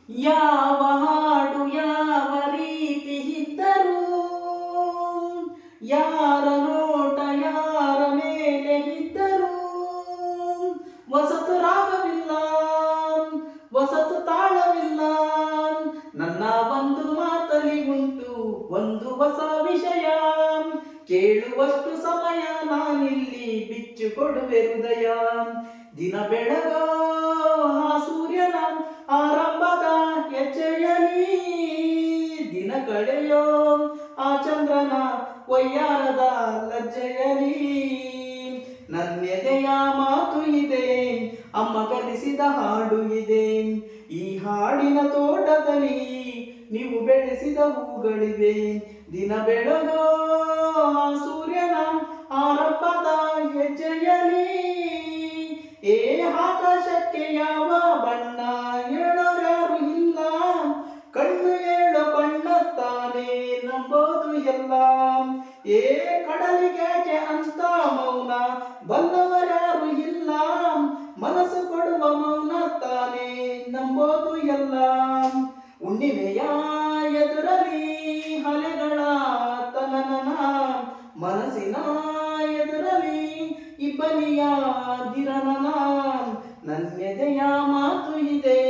ಯಾವ ಹಾಡು ಯಾವ ರೀತಿ ಇದ್ದರೂ, ಯಾರ ನೋಟ ಯಾರ ಮೇಲೆ ಇದ್ದರೂ, ಹೊಸತು ರಾಗವಿಲ್ಲ, ಹೊಸತು ತಾಳವಿಲ್ಲ. ನನ್ನ ಒಂದು ಮಾತಲಿ ಉಂಟು ಒಂದು ಹೊಸ ವಿಷಯ, ಕೇಳುವಷ್ಟು ಸಮಯ ನಾನಿಲ್ಲಿ ಬಿಚ್ಚು ಕೊಡುವೆ ಹೃದಯ. ದಿನ ಬೆಳಗೋ ಆ ಸೂರ್ಯನ ಆರಂಭದ ಹೆಜ್ಜೆಯಲಿ, ದಿನ ಕಳೆಯೋ ಆ ಚಂದ್ರನ ವಯ್ಯಾರದ ಲಜ್ಜೆಯಲಿ. ನನ್ನೆದೆಯ ಮಾತು ಇದೆ, ಅಮ್ಮ ಕಲಿಸಿದ ಹಾಡು ಇದೆ. ಈ ಹಾಡಿನ ತೋಟದಲ್ಲಿ ನೀವು ಬೆಳೆಸಿದ ಹೂಗಳಿವೆ. ದಿನ ಬೆಳಗೋ ಆ ಸೂರ್ಯನ ಆರಂಭದ ಹೆಜ್ಜೆಯಲಿ, ಏ ಆಕಾಶಕ್ಕೆ ಯಾವ ಬಣ್ಣ ಹೇಳೋರ್ಯಾರು ಇಲ್ಲ, ಕಣ್ಣು ಹೇಳೋ ಬಣ್ಣ ತಾನೇ ನಂಬೋದು ಎಲ್ಲ. ಏ ಕಡಲಿಗೆ ಅಂತ ಮೌನ ಬಲ್ಲವರ್ಯಾರು ಇಲ್ಲ, ಮನಸ್ಸು ಕೊಡುವ ಮೌನ ತಾನೇ ನಂಬೋದು ಎಲ್ಲ. ಹುಣ್ಣಿಮೆಯ ಎದುರಲಿ ಅಲೆಗಳ ತನನನ, ಮನಸ್ಸಿನ ಎದುರಲಿ ಇಬ್ಬನಿಯ ದಿರನನ. ನನ್ನೆದೆಯ ಮಾತು ಇದೆ,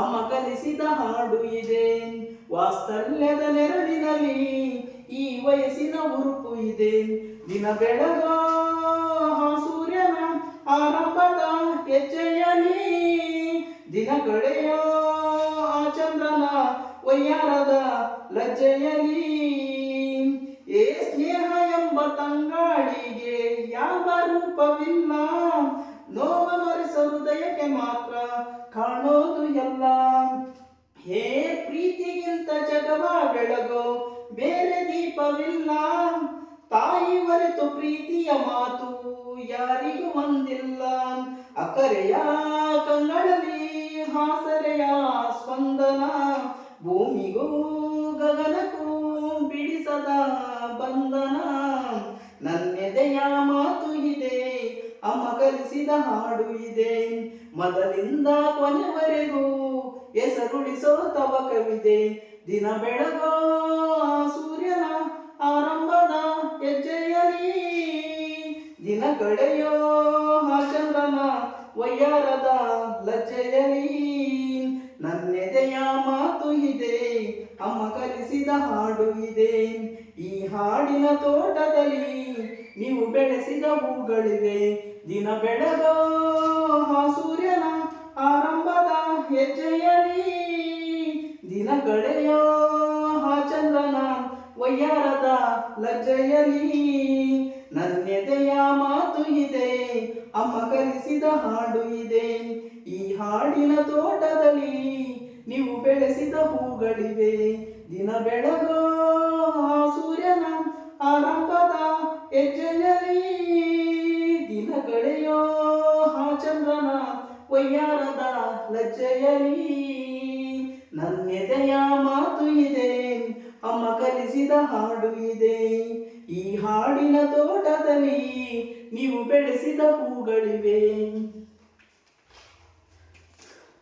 ಅಮ್ಮ ಕಲಿಸಿದ ಹಾಡು ಇದೆ. ವಾತ್ಸಲ್ಯದ ನೆರಳಿನಲ್ಲಿ ಈ ವಯಸ್ಸಿನ ಉರುಪು ಇದೆ. ದಿನ ಬೆಳಗೋ ಆ ಸೂರ್ಯನ ಆರಂಭದ ಹೆಜ್ಜೆಯಲಿ, ದಿನ ಕಳೆಯೋ ಆ ಚಂದ್ರನ ವಯ್ಯಾರದ ಲಜ್ಜೆಯಲಿ. ಏ ಸ್ನೇಹ ಎಂಬ ತಂಗಾಳಿಗೆ ಯಾವ ರೂಪವಿಲ್ಲ, ನೋವ ಮರೆಸ ಹೃದಯಕ್ಕೆ ಮಾತ್ರ ಕಾಣೋದು ಎಲ್ಲ. ಹೇ ಪ್ರೀತಿಗಿಂತ ಜಗವ ಬೆಳಗೋ ಬೇರೆ ದೀಪವಿಲ್ಲ, ತಾಯಿ ಹೊರತು ಪ್ರೀತಿಯ ಮಾತು ಯಾರಿಗೂ ಒಂದಿಲ್ಲ. ಅಕರೆಯ ಕಂಗಳಲ್ಲಿ ಹಾಸರೆಯ ಸ್ಪಂದನ, ಭೂಮಿಗೂ ಗಗನಕ್ಕೂ ಬಿಡಿಸದ ಬಂಧನ. ನನ್ನೆದೆಯ ಮಾತು ಇದೆ, ಅಮ್ಮ ಕಲಿಸಿದ ಹಾಡು ಇದೆ. ಮೊದಲಿಂದ ಕೊನೆವರೆಗೂ ಹೆಸರುಳಿಸೋ ತವಕವಿದೆ. ದಿನ ಬೆಳಗೋ ಸೂರ್ಯನ ಆರಂಭದ ಹೆಜ್ಜೆಯಲಿ, ದಿನ ಕಳೆಯೋ ಆ ಚಂದ್ರನ ವಯ್ಯಾರದ ಲಜ್ಜೆಯಲಿ. ನನ್ನೆದೆಯ ಮಾತು ಇದೆ, ಅಮ್ಮ ಕಲಿಸಿದ ಹಾಡು ಇದೆ. ಈ ಹಾಡಿನ ತೋಟದಲ್ಲಿ ನೀವು ಬೆಳೆಸಿದ ಹೂಗಳಿವೆ. ದಿನ ಬೆಳಗೋ ಆ ಸೂರ್ಯನ ಆರಂಭದ ಹೆಜ್ಜೆಯಲಿ, ದಿನ ಕಳೆಯೋ ಆ ಚಂದ್ರನ ವಯ್ಯಾರದ ಲಜ್ಜೆಯಲಿ. ನನ್ನೆದೆಯ ಮಾತು ಇದೆ, ಅಮ್ಮ ಕಲಿಸಿದ ಹಾಡು ಇದೆ. ಈ ಹಾಡಿನ ತೋಟದಲ್ಲಿ ನೀವು ಬೆಳೆಸಿದ ಹೂಗಳಿವೆ. ದಿನ ಬೆಳಗೋ ಆ ಸೂರ್ಯನ ಆರಂಭದ ಹೆಜ್ಜೆಯಲಿ, ದಿನ ಕಳೆಯೋ ಆ ಚಂದ್ರನ ವಯ್ಯಾರದ ಲಜ್ಜೆಯಲಿ. ನನ್ನೆದೆಯ ಮಾತು ಇದೆ, ಅಮ್ಮ ಕಲಿಸಿದ ಹಾಡು ಇದೆ. ಈ ಹಾಡಿನ ತೋಟದಲ್ಲಿ ನೀವು ಬೆಳೆಸಿದ ಹೂಗಳಿವೆ.